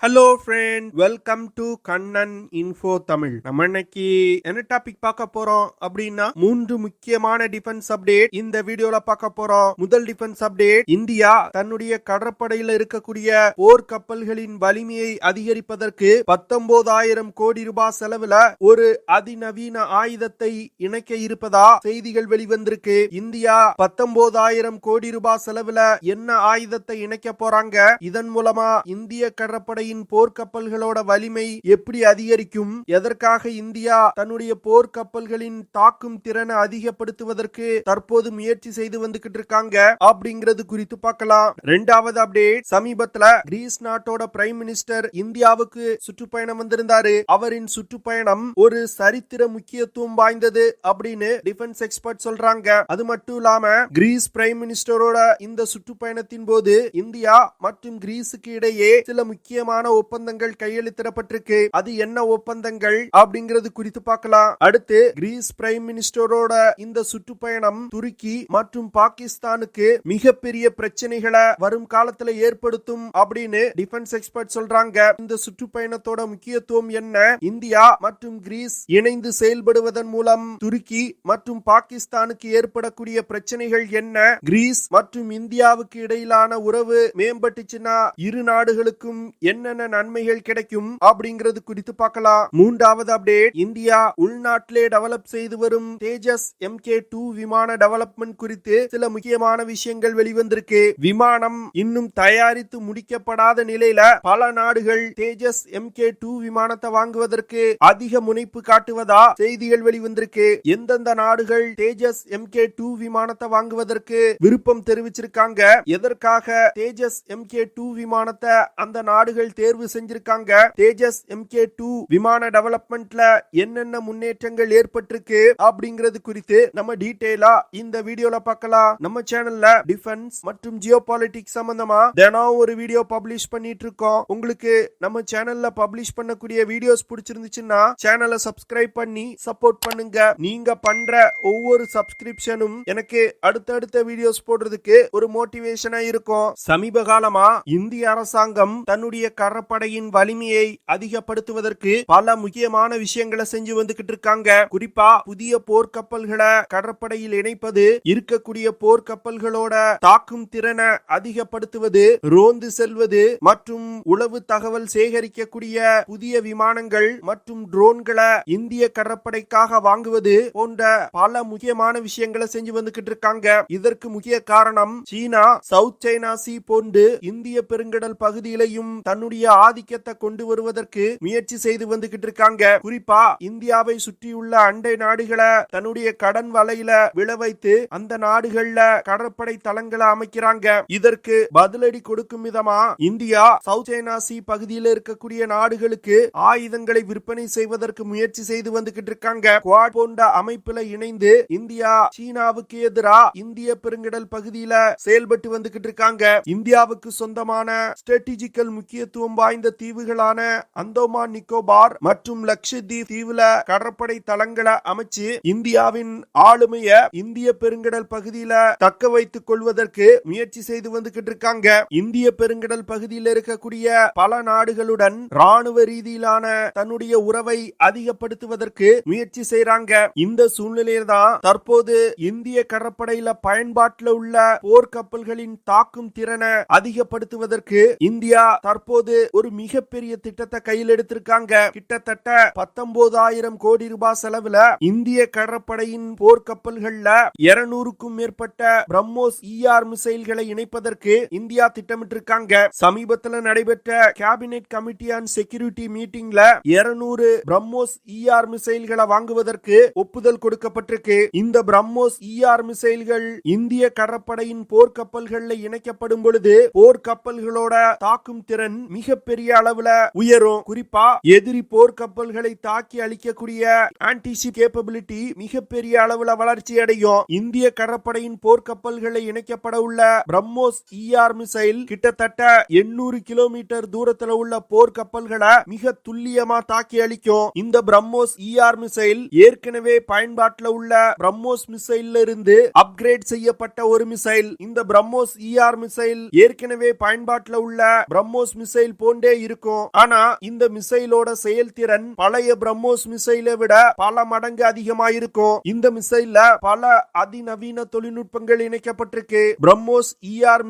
Hello friend, welcome to Kannan info Tamil. நம்ம இன்னைக்கு என்ன டாபிக் பார்க்க போறோம் அப்படின்னா 3 முக்கியமான டிஃபென்ஸ் அப்டேட் இந்த வீடியோல பார்க்க போறோம். முதல் டிஃபென்ஸ் அப்டேட், இந்தியா தன்னுடைய கடற்படையில் இருக்கக்கூடிய போர் கப்பல்களின் வலிமையை அதிகரிப்பதற்கு 19,000 கோடி ரூபாய் செலவுல ஒரு அதிநவீன ஆயுதத்தை இணைக்க இருப்பதா செய்திகள் வெளிவந்திருக்கு. இந்தியா 19,000 கோடி ரூபாய் செலவுல என்ன ஆயுதத்தை இணைக்க போறாங்க, இதன் மூலமா இந்திய கடற்படையின் போர்க்கப்பல்களோட வலிமை எப்படி அதிகரிக்கும், எதற்காக இந்தியா தன்னுடைய போர்க்கப்பல்களின் தாக்கும் திறனை அதிகப்படுத்துவதற்கு தற்போது முயற்சி செய்து வந்துகிட்டு இருக்காங்க அப்படிங்கிறது குறித்து பார்க்கலாம். இரண்டாவது அப்டேட், சமீபத்துல கிரீஸ் நாட்டோட பிரைம் மினிஸ்டர் இந்தியாவுக்கு சுற்றுப்பயணம் வந்திருந்தாரு. அவரின் சுற்றுப்பயணம் ஒரு சரித்திர முக்கியத்துவம் வாய்ந்தது அப்படின்னு டிஃபென்ஸ் எக்ஸ்பர்ட் சொல்றாங்க. அது மட்டும் இல்லாம கிரீஸ் பிரைம் மினிஸ்டரோட இந்த சுற்றுப்பயணத்தின் போது இந்தியா மற்றும் கிரீஸுக்கு இடையே சில முக்கியமான ஒப்பந்தங்கள் கையெழுத்திடப்பட்டிருக்கு. அது என்ன ஒப்பந்தங்கள் அப்படிங்கிறது குறித்து பார்க்கலாம். அடுத்து, கிரீஸ் பிரைம் மினிஸ்டரோட இந்த சுற்றுப்பயணம் துருக்கி மற்றும் பாகிஸ்தானுக்கு மிகப்பெரிய பிரச்சனைகளை வரும் காலத்துல ஏற்படுத்தும் அப்படின்னு டிஃபென்ஸ் எக்ஸ்பர்ட் சொல்றாங்க. இந்த சுற்றுப்பயணத்தோட முக்கியத்துவம் என்ன, இந்தியா மற்றும் கிரீஸ் இணைந்து செயல்படுவதன் மூலம் துருக்கி மற்றும் பாகிஸ்தானுக்கு ஏற்படக்கூடிய பிரச்சனைகள் என்ன, கிரீஸ் மற்றும் இந்தியாவுக்கு இடையிலான உறவு மேம்பட்டுச்சுன்னா இரு நாடுகளுக்கும் என்னென்ன நன்மைகள் கிடைக்கும் அப்படிங்கிறது குறித்து பார்க்கலாம். மூன்றாவது அப்டேட், இந்தியா உள்நாட்டிலே டெவலப் செய்து வரும் தேஜஸ் MK2 விமான டெவலப்மெண்ட் குறித்து சில முக்கியமான விஷயங்கள் வெளிவந்திருக்கு. விமானம் இன்னும் தயாரித்து முடிக்கப்படாத நிலையில பல நாடுகள் தேஜஸ் MK2 விமானத்தை வாங்குவதற்கு அதிக முனைப்பு காட்டுவதா செய்திகள் வெளிவந்திருக்கு. எந்தெந்த நாடுகள் தேஜஸ் MK2 விமானத்தை வாங்குவதற்கு விருப்பம் தெரிவிச்சிருக்காங்க, எதற்காக தேஜஸ் MK2 விமானத்தை அந்த நாடுகள் தேர்வு செஞ்சிருக்காங்க, தேஜஸ் MK2 விமான டெவலப்மெண்ட்ல என்னென்ன முன்னேற்றங்கள் ஏற்பட்டிருக்கு அப்படிங்கிறது குறித்து நம்ம டீடைலா இந்த வீடியோல பார்க்கலாம். நம்ம சேனல்ல டிஃபென்ஸ் மற்றும் ஜியோபாலிட்டிக்ஸ் சம்பந்தமா தினம் ஒரு வீடியோ பப்ளிஷ் பண்ணிட்டு இருக்கோம். உங்களுக்கு நம்ம சேனல்ல பப்ளிஷ் பண்ணக்கூடிய வீடியோஸ் பிடிச்சிருந்துச்சுன்னா சேனலை சப்ஸ்கிரைப் பண்ணி சப்போர்ட் பண்ணுங்க. நீங்க பண்ற ஒவ்வொரு சப்ஸ்கிரிப்ஷனும் எனக்கு அடுத்தடுத்த வீடியோஸ் போடுறதுக்கு ஒரு மோட்டிவேஷனா இருக்கும். சமீப காலமா இந்திய அரசாங்கம் தன்னுடைய கடற்படையின் வலிமையை அதிகப்படுத்துவதற்கு பல முக்கியமான விஷயங்களை செஞ்சு வந்துகிட்டு இருக்காங்க. குறிப்பா புதிய போர்க்கப்பல்களை கடற்படையில் இணைப்பது, இருக்கக்கூடிய போர்க்கப்பல்களோட தாக்கும் திறனை அதிகப்படுத்துவது, ரோந்து செல்வது மற்றும் உளவு தகவல் சேகரிக்கக்கூடிய புதிய விமானங்கள் மற்றும் ட்ரோன்களை இந்திய கடற்படைக்காக வாங்குவது போன்ற பல முக்கியமான விஷயங்களை செஞ்சு வந்துகிட்டு இருக்காங்க. இதற்கு முக்கிய காரணம், சீனா சவுத் சைனா சி போன்று இந்திய பெருங்கடல் பகுதியிலையும் தன்னுடைய ஆதிக்கத்தை கொண்டு வருவதற்கு முயற்சி செய்து வந்துகிட்டு இருக்காங்க. குறிப்பா இந்தியாவை சுற்றியுள்ள அண்டை நாடுகளை தன்னுடைய கடன் வலையில விழ வைத்து அந்த நாடுகள்ல கடற்படை தளங்களை அமைக்கிறாங்க. இதற்கு பதிலடி கொடுக்கும் விதமா இந்தியா சவுத் சைனா சி பகுதியில் இருக்கக்கூடிய நாடுகளுக்கு ஆயுதங்களை விற்பனை செய்வதற்கு முயற்சி செய்து வந்துகிட்டு இருக்காங்க. குவாட் போன்ற அமைப்புல இணைந்து இந்தியா சீனாவுக்கு எதிராக இந்திய பெருங்கடல் பகுதியில செயல்பட்டு வந்துகிட்டு இருக்காங்க. இந்தியாவுக்கு சொந்தமான ஸ்ட்ராட்டஜிக்கல் முக்கியத்துவம் வாய்ந்த தீவுகளான அந்தோமான் நிக்கோபார் மற்றும் லட்சத்தீவு தீவுல கடற்படை தளங்களை அமைச்சு இந்தியாவின் ஆளுமைய இந்திய பெருங்கடல் பகுதியில தக்க வைத்துக் கொள்வதற்கு முயற்சி செய்து வந்துகிட்டு இருக்காங்க. இந்திய பெருங்கடல் பகுதியில் இருக்கக்கூடிய பல நாடுகளுடன் ராணுவ ரீதியிலான தன்னுடைய உறவை அதிகப்படுத்துவதற்கு முயற்சி செய்யறாங்க. இந்த சூழ்நிலையில தான் தற்போது இந்திய கடற்படையில பயன்பாட்டில் உள்ள போர்க்கப்பல்களின் தாக்கும் திறனை அதிகப்படுத்துவதற்கு இந்தியா தற்போது ஒரு மிகப்பெரிய திட்டத்தை கையில் எடுத்திருக்காங்க. கிட்டத்தட்ட 19,000 கோடி ரூபாய் செலவுல இந்திய கடற்படையின் போர்க்கப்பல்கள்ல 200க்கும் மேற்பட்ட பிரம்மோஸ் மிசைல்களை இணைப்பதற்கு இந்தியா திட்டமிட்டிருக்காங்க. சமீபத்தில் நடைபெற்ற கேபினெட் கமிட்டி ஆன் செக்யூரிட்டி மீட்டிங்ல 200 பிரம்மோஸ் மிசைல்களை வாங்குவதற்கு ஒப்புதல் கொடுக்கப்பட்டிருக்கு. இந்த பிரம்மோஸ் மிசைல்கள் இந்திய கடற்படையின் போர்க்கப்பல்கள்ல இணைக்கப்படும் பொழுது போர்க்கப்பல்களோட தாக்கும் திறன் மிகப்பெரிய அளவுல உயரும். குறிப்பா எதிரி போர்க்கப்பல்களை தாக்கி அழிக்கக்கூடிய ஆன்டிஷிப் கேப்பபிலிட்டி மிகப்பெரிய அளவுல வளர்ச்சி அடையும். இந்திய கடற்படையின் போர்க்கப்பல்களை இணைக்கப்பட உள்ள பிரம்மோஸ் மிசைல் கிட்டத்தட்ட 800 கிலோமீட்டர் தூரத்துல உள்ள போர்க்கப்பல்களை மிக துல்லியமா தாக்கி அழிக்கும். இந்த பிரம்மோஸ் மிசைல் ஏற்கனவே பயன்பாட்டில் உள்ள பிரம்மோஸ் மிசைல் இருந்து அப்கிரேட் செய்யப்பட்ட ஒரு மிசைல். இந்த பிரம்மோஸ் மிசைல் ஏற்கனவே பயன்பாட்டில் உள்ள பிரம்மோஸ் மிசைல் மிசைல் போன்றே இருக்கும். ஆனா இந்த மிசைலோட செயல்திறன் பழைய பிரம்மோஸ் மிசைலை விட பல மடங்கு அதிகமாயிருக்கும். இந்த மிசைல்ல பல அதிநவீன தொழில்நுட்பங்கள் இணைக்கப்பட்டிருக்கு. பிரம்மோஸ்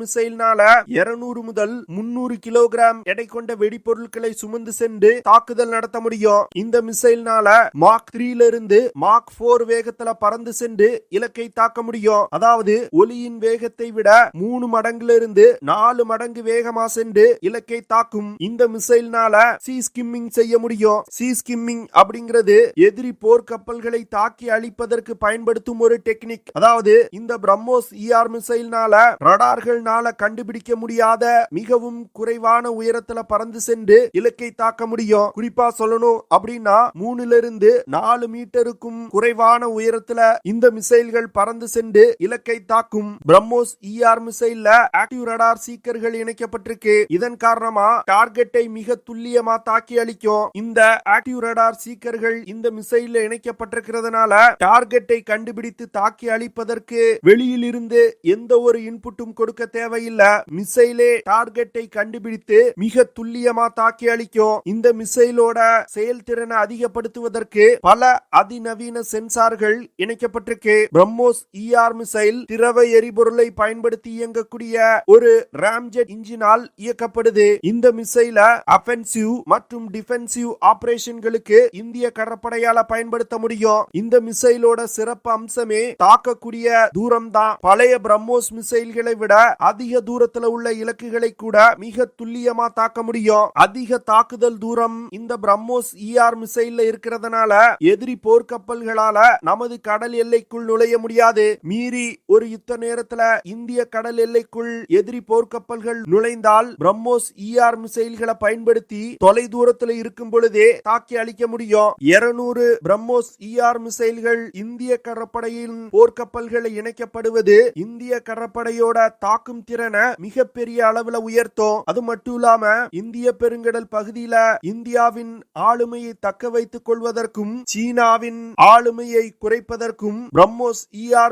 மிசைல்னால 200 முதல் 300 கிலோகிராம் எடை கொண்ட வெடிபொருட்களை சுமந்து சென்று தாக்குதல் நடத்த முடியும். இந்த மிசைல்னால மாக் 3 இருந்து மாக் 4 வேகத்துல பறந்து சென்று இலக்கை தாக்க முடியும். அதாவது ஒலியின் வேகத்தை விட 3 மடங்குல இருந்து 4 மடங்கு வேகமா சென்று இலக்கை தாக்கும். இந்த மிசைல்னால சி ஸ்கிம்மிங் செய்ய முடியும். சி ஸ்கிம்மிங் அப்படிங்கிறது எதிரி போர்க்கப்பல்களை தாக்கி அழிப்பதற்கு பயன்படுத்தும் ஒரு டெக்னிக். அதாவது இந்த பிரம்மோஸ் மிசைல்னால ரடார்களால கண்டுபிடிக்க முடியாத மிகவும் குறைவான உயரத்துல பறந்து சென்று இலக்கை தாக்க முடியும். குறிப்பா சொல்லணும் அப்படின்னா 3 இருந்து 4 மீட்டருக்கும் குறைவான உயரத்துல இந்த மிசைல்கள் பறந்து சென்று இலக்கை தாக்கும். பிரம்மோஸ் மிசைல்ல ஆக்டிவ் ரடார் சீக்கர்கள் இணைக்கப்பட்டிருக்கு. இதன் காரணமா டார்கெட்டை மிக துல்லியமா தாக்கி அளிக்கும். இந்த ஆக்டிவ் ரடார் சீக்கர்கள் இந்த மிசைல்ல இணைக்கப்பட்டிருக்கிறதுனால டார்கெட்டை கண்டுபிடித்து தாக்கி அளிப்பதற்கு வெளியில் இருந்து எந்த ஒரு இன்புட்டும் கொடுக்க தேவையில்லை. மிசைலே டார்கெட்டை கண்டுபிடித்து மிக துல்லியமா தாக்கி அளிக்கும். இந்த மிசைலோட செயல்திறனை அதிகப்படுத்துவதற்கு பல அதிநவீன சென்சார்கள் இணைக்கப்பட்டிருக்கு. பிரம்மோஸ் மிசைல் திரவ எரிபொருளை பயன்படுத்தி இயங்கக்கூடிய ஒரு ராம்ஜெட் இன்ஜினால் இயக்கப்படுது. இந்த மிசைல அஃபென்சிவ் மற்றும் டிஃபென்சிவ் ஆபரேஷன்களுக்கு இந்திய கடற்படையால பயன்படுத்த முடியும். இந்த மிசைலோட சிறப்பு அம்சமே தாக்கக்கூடிய தூரம் தான். பழைய பிரம்மோஸ் மிசைல்களை விட அதிக தூரத்துல உள்ள இலக்குகளை கூட மிக துல்லியமா தாக்க முடியும். அதிக தாக்குதல் தூரம் இந்த பிரம்மோஸ் மிசைல்ல இருக்கிறதுனால எதிரி போர்க்கப்பல்களால நமது கடல் எல்லைக்குள் நுழைய முடியாது. மீறி ஒரு யுத்த நேரத்துல இந்திய கடல் எல்லைக்குள் எதிரி போர்க்கப்பல்கள் நுழைந்தால் பிரம்மோஸ் மிசைல்களை பயன்படுத்தி தொலை தூரத்துல இருக்கும் பொழுதே தாக்கி அழிக்க முடியும். 200 பிரம்மோஸ் மிசைல்கள் இந்திய கடற்படையின் போர்க்கப்பல்களை இணைக்கப்படுவது இந்திய கடற்படையோட தாக்கும் திறனை மிகப்பெரிய அளவுல உயர்த்தும். அது மட்டும் இல்லாம இந்திய பெருங்கடல் பகுதியில இந்தியாவின் ஆளுமையை தக்க வைத்துக் கொள்வதற்கும் சீனாவின் ஆளுமையை குறைப்பதற்கும் பிரம்மோஸ்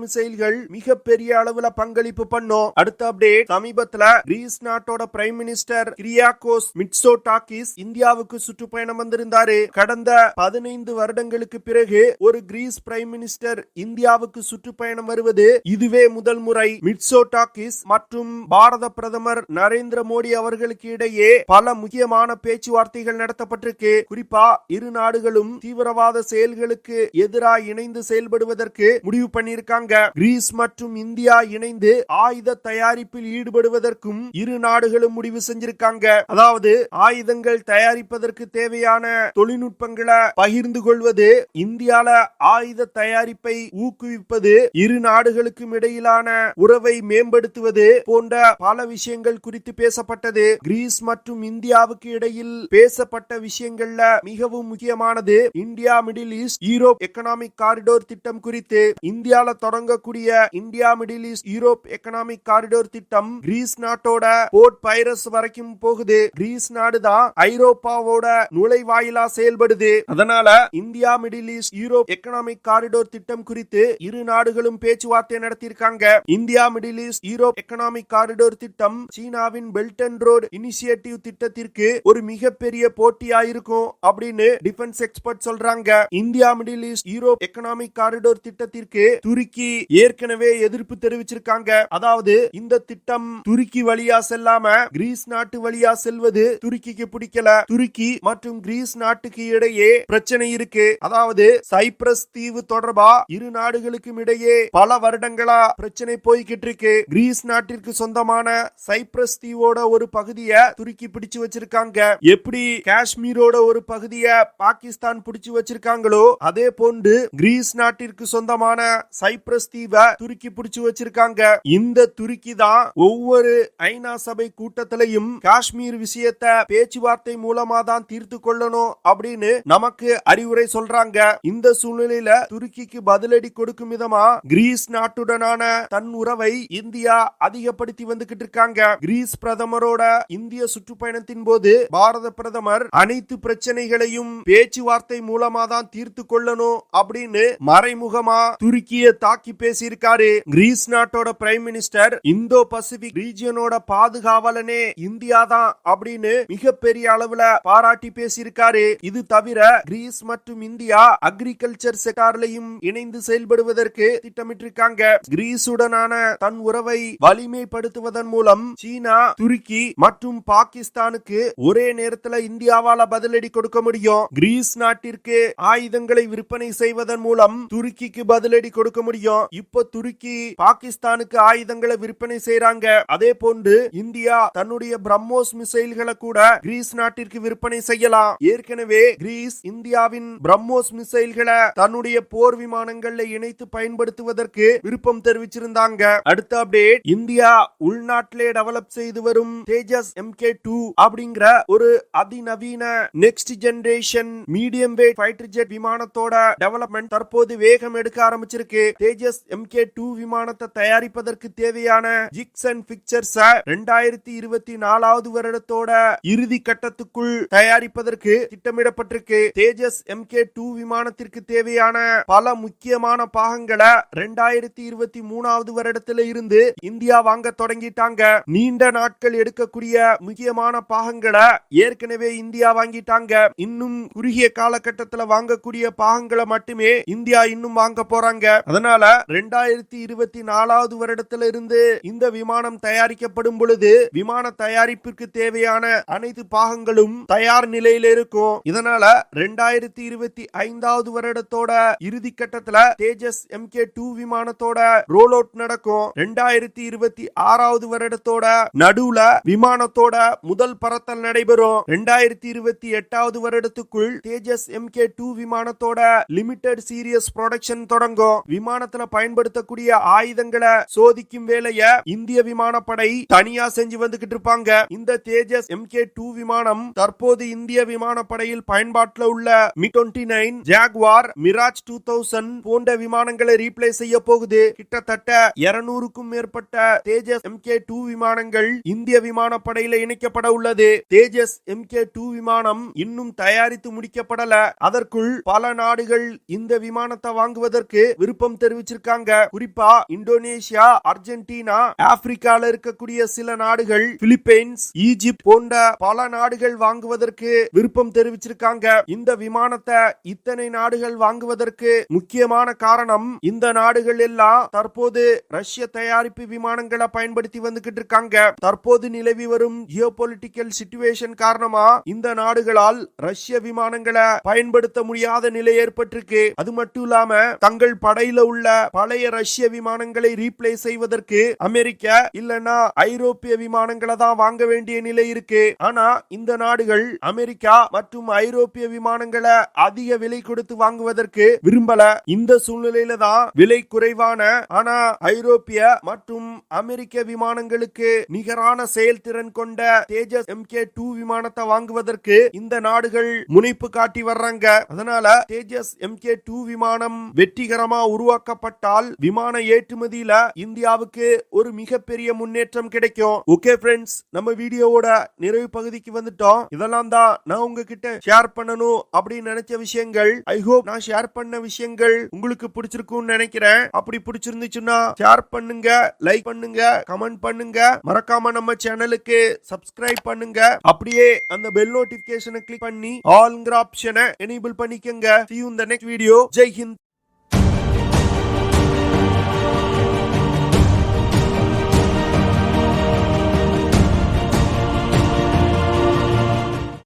மிசைல்கள் மிகப்பெரிய அளவுல பங்களிப்பு பண்ணும். அடுத்த அப்டேட், சமீபத்துல கிரீஸ் நாட்டோட பிரைம் மினிஸ்டர் கிரியாகோஸ் மிட்சோடாக்கிஸ் இந்தியாவுக்கு சுற்றுப்பயணம் வந்திருந்தாரு. கடந்த 15 வருடங்களுக்கு பிறகு ஒரு கிரீஸ் பிரைம் மினிஸ்டர் இந்தியாவுக்கு சுற்றுப்பயணம் வருவது இதுவே முதல் முறை. மிட்சோடாக்கிஸ் மற்றும் பாரத பிரதமர் நரேந்திர மோடி அவர்களுக்கு இடையே பல முக்கியமான பேச்சுவார்த்தைகள் நடத்தப்பட்டிருக்கு. குறிப்பா இரு நாடுகளும் தீவிரவாத செயல்களுக்கு எதிராக இணைந்து செயல்படுவதற்கு முடிவு பண்ணியிருக்காங்க. கிரீஸ் மற்றும் இந்தியா இணைந்து ஆயுத தயாரிப்பில் ஈடுபடுவதற்கும் இரு நாடுகளும் முடிவு செஞ்சிருக்காங்க. அதாவது ஆயுதங்கள் தயாரிப்பதற்கு தேவையான தொழில்நுட்பங்களை பகிர்ந்து கொள்வது, இந்தியால ஆயுத தயாரிப்பை ஊக்குவிப்பது, இரு நாடுகளுக்கும் இடையிலான உறவை மேம்படுத்துவது போன்ற பல விஷயங்கள் குறித்து பேசப்பட்டது. கிரீஸ் மற்றும் இந்தியாவுக்கு இடையில் பேசப்பட்ட விஷயங்கள்ல மிகவும் முக்கியமானது India middle east Europe economic corridor திட்டம் குறித்து. இந்தியால தொடங்கக்கூடிய India middle east Europe economic corridor திட்டம் கிரீஸ் நாட்டோட போர்ட் பைரஸ் வரைக்கும் போகுது. கிரீஸ் நாடு தான் ஐரோப்பாவோட நுழைவாயிலா செயல்படுது. அதனால India middle east Europe economic corridor திட்டம் குறித்து இரு நாடுகளும் பேச்சுவார்த்தை நடத்தியிருக்காங்க. India middle east Europe economic corridor திட்டம் சீனாவின் பெல்ட் அண்ட் ரோட் இனிஷியேட்டிவ் திட்டத்திற்கு ஒரு மிகப்பெரிய போட்டியா இருக்கும் அப்படின்னு டிஃபென்ஸ் எக்ஸ்பர்ட் சொல்றாங்க. India middle east Europe economic corridor திட்டத்திற்கு துருக்கி ஏற்கனவே எதிர்ப்பு தெரிவிச்சிருக்காங்க. அதாவது இந்த திட்டம் துருக்கி வழியா செல்லாம கிரீஸ் நாட்டு வழியா செல்வது துருக்கிக்கு பிடிக்கல. துருக்கி மற்றும் கிரீஸ் நாட்டுக்கு இடையே பிரச்சனை இருக்கு. அதாவது சைப்ரஸ் தீவு தொடர்பா இரு நாடுகளுக்கும் இடையே பல வருடங்களா பிரச்சனை போய்கிட்டு இருக்கு. கிரீஸ் நாட்டிற்கு சொந்தமான சைப்ரஸ் தீவோட ஒரு பகுதியை துருக்கி பிடிச்சு வச்சிருக்காங்க. எப்படி காஷ்மீரோட ஒரு பகுதியை பாகிஸ்தான் பிடிச்சு வச்சிருக்காங்களோ அதே போன்று கிரீஸ் நாட்டிற்கு சொந்தமான சைப்ரஸ் தீவை துருக்கி பிடிச்சு வச்சிருக்காங்க. இந்த துருக்கி தான் ஒவ்வொரு ஐநா சபை கூட்டத்திலையும் காஷ்மீர் விஷயத்தை பேச்சுவார்த்தை மூலமா தான் தீர்த்து கொள்ளணும் அப்படின்னு நமக்கு அறிவுரை சொல்றாங்க. இந்த சூழ்நிலையில துருக்கிக்கு பதிலடி கொடுக்கும் விதமா கிரீஸ் நாட்டுடனான தன் உறவை இந்தியா அதிகப்படுத்தி வந்துகிட்டு இருக்காங்க. கிரீஸ் பிரதமரோட இந்திய சுற்றுப்பயணத்தின் போது பாரத பிரதமர் அனைத்து பிரச்சனைகளையும் பேச்சுவார்த்தை மூலமா தான் தீர்த்து கொள்ளணும் அப்படின்னு மறைமுகமா துருக்கியை தாக்கி பேசியிருக்காரு. கிரீஸ் நாட்டோட பிரைம் மினிஸ்டர் இந்தோ பசிபிக் ரீஜியனோட பாதுகாவலனே இந்தியா தான் அப்படின்னு மிகப்பெரிய அளவுல பாராட்டி பேசியிருக்காரு. இது தவிர கிரீஸ் மற்றும் இந்தியா அக்ரிகல்ச்சர் செக்டார்லையும் இணைந்து செயல்படுவதற்கு திட்டமிட்டிருக்காங்க. கிரீஸுடனான தன் உறவை வலிமைப்படுத்துவதன் மூலம் சீனா, துருக்கி மற்றும் பாகிஸ்தானுக்கு ஒரே நேரத்தில் இந்தியாவால பதிலடி கொடுக்க முடியும். கிரீஸ் நாட்டிற்கு ஆயுதங்களை விற்பனை செய்வதன் மூலம் துருக்கிக்கு பதிலடி கொடுக்க முடியும். இப்போ துருக்கி பாகிஸ்தானுக்கு ஆயுதங்களை விற்பனை செய்றாங்க. அதே போன்று இந்தியா தன்னுடைய பிரம்மோஸ் மிசைல்களை கூட கிரீஸ் நாட்டிற்கு விற்பனை செய்யலாம். ஏற்கனவே கிரீஸ் இந்தியாவின் பிரம்மோஸ் மிசைல்களை தன்னுடைய போர் விமானங்களை இணைத்து பயன்படுத்துவதற்கு விருப்பம் தெரிவிச்சிருந்தாங்க. அடுத்த அப்டேட், இந்தியா உள்நாட்டிலே டெவலப் செய்து வரும் தேஜஸ் MK2 அப்படிங்கிற ஒரு அதிநவீன next generation medium weight fighter jet விமானத்தோட டெவலப்மெண்ட் தற்போது வேகம் எடுக்க ஆரம்பிச்சிருக்கு. தேஜஸ் MK2 விமானத்தை தயாரிப்பதற்கு தேவையான ஜிக்ஸ் அண்ட் பிக்சர்ஸ் 2024 வருடத்தோட இறுதி கட்டத்துக்குள் தயாரிப்பதற்கு திட்டமிடப்பட்டிருக்கு. தேஜஸ் MK2 விமானத்திற்கு தேவையான பல முக்கியமான பாகங்களை 2023 வருடத்தில் இருந்து இந்தியா வாங்க தொடங்கிட்டாங்க. நீண்ட நாட்கள் எடுக்கக்கூடிய முக்கியமான பாகங்களை ஏற்கனவே இந்தியா வாங்கிட்டாங்க. இன்னும் குறுகிய காலகட்டத்தில் வாங்கக்கூடிய பாகங்களை மட்டுமே இந்தியா இன்னும் வாங்க போறாங்க. அதனால 2024 வருடத்தில் இருந்து இந்த விமானம் தயாரிக்கப்படும் பொழுது விமான தயாரிப்பிற்கு தேவையான அனைத்து பாகங்களும் தயார் நிலையில் இருக்கும். இதனால 2025 வருடத்தோட இறுதி கட்டத்துல தேஜஸ் MK2 விமானத்தோட ரோல் அவுட் நடக்கும். 2026 வருடத்தோட நடுவுல விமானத்தோட முதல் பறத்தல் நடைபெறும். 2028 வருடத்துக்குள் தேஜஸ் MK2 விமானத்தோட லிமிடெட் சீரியஸ் ப்ரொடக்ஷன் தொடங்கும். விமானத்துல பயன்படுத்தக்கூடிய ஆயுதங்களை சோதிக்கும் வேலைய இந்திய விமானப்படை தனியா செஞ்சு வந்துகிட்டு இருப்பாங்க. இந்த தேஜஸ் MK2 விமானம் தற்போது இந்திய விமானப்படையில் பயன்பாட்டில் உள்ள MiG-29, ஜாகுவார், மிராஜ் 2000 போன்ற விமானங்களை ரீப்ளேஸ் செய்ய போகுது. கிட்டத்தட்ட 200க்கும் மேற்பட்ட தேஜஸ் MK2 விமானங்கள் இந்திய விமானப்படையில இணைக்கப்பட உள்ளது. தேஜஸ் MK2 விமானம் இன்னும் தயாரித்து முடிக்கப்படல. அதற்குள் பல நாடுகள் இந்த விமானத்தை வாங்குவதற்கு விருப்பம் தெரிவிச்சிருக்காங்க. குறிப்பா இந்தோனேஷியா, அர்ஜென்டினா, ஆப்பிரிக்கால இருக்கக்கூடிய சில நாடுகள், பிலிப்பைன்ஸ், ஈஜிப்ட் போன்ற பல நாடுகள் வாங்குவதற்கு விருப்பம் தெரிவிச்சிருக்காங்க. இந்த விமானத்தை இத்தனை நாடுகள் வாங்குவதற்கு முக்கியமான காரணம், இந்த நாடுகள் எல்லாம் தற்போது ரஷ்ய தயாரிப்பு விமானங்களை பயன்படுத்தி வந்துகிட்டு இருக்காங்க. தற்போது நிலவி வரும் ஜியோபொலிட்டிக்கல் சிச்சுவேஷன் காரணமா இந்த நாடுகளால் ரஷ்ய விமானங்களை பயன்படுத்த முடியாத நிலை ஏற்பட்டிருக்கு. அது மட்டும் இல்லாம தங்கள் படையில உள்ள பழைய ரஷ்ய விமானங்களை ரீப்ளேஸ் செய்வதற்கு அமெரிக்க இல்லனா ஐரோப்பிய விமானங்களை தான் வாங்க வேண்டிய நிலை இருக்கு. ஆனா இந்த நாடுகள் அமெரிக்கா மற்றும் ஐரோப்பிய விமானங்களை அதிக விலை கொடுத்து வாங்குவதற்கு விரும்பல. இந்த சூழ்நிலையில தான் விலை குறைவான ஆனா ஐரோப்பிய மற்றும் அமெரிக்க விமானங்களுக்கு நிகரான செயல்திறன் கொண்ட தேஜஸ் MK2 விமானத்தை வாங்குவதற்கு இந்த நாடுகள் முனைப்பு காட்டி வர்றாங்க. அதனால தேஜஸ் MK2 விமானம் வெற்றிகரமா உருவாக்கப்பட்டால் விமான ஏற்றுமதியில இந்தியாவுக்கு ஒரு மிகப்பெரிய முன்னேற்றம் கிடைக்கும். ஓகே ஃப்ரெண்ட்ஸ், நம்ம வீடியோவோட நிறைவு பகுதிக்கு வந்துட்டோம். இதெல்லாம் தான் நான் உங்ககிட்ட ஷேர் பண்ணணும் அப்படின்னு நினைச்ச விஷயங்கள். ஐ ஹோப் நான் ஷேர் பண்ண விஷயங்கள் உங்களுக்கு பிடிச்சிருக்கும்னு நினைக்கிறேன். அப்படி பிடிச்சிருந்துச்சுன்னா ஷேர் பண்ணுங்க, லைக் பண்ணுங்க, கமெண்ட் பண்ணுங்க. மறக்காம நம்ம சேனலுக்கு சப்ஸ்கிரைப் பண்ணுங்க. அப்படியே அந்த பெல் நோட்டிபிகேஷனை கிளிக் பண்ணி ஆல்ங்கிற ஆப்ஷனை எனேபிள் பண்ணிக்கங்க. See you in the next video. Jai Hind.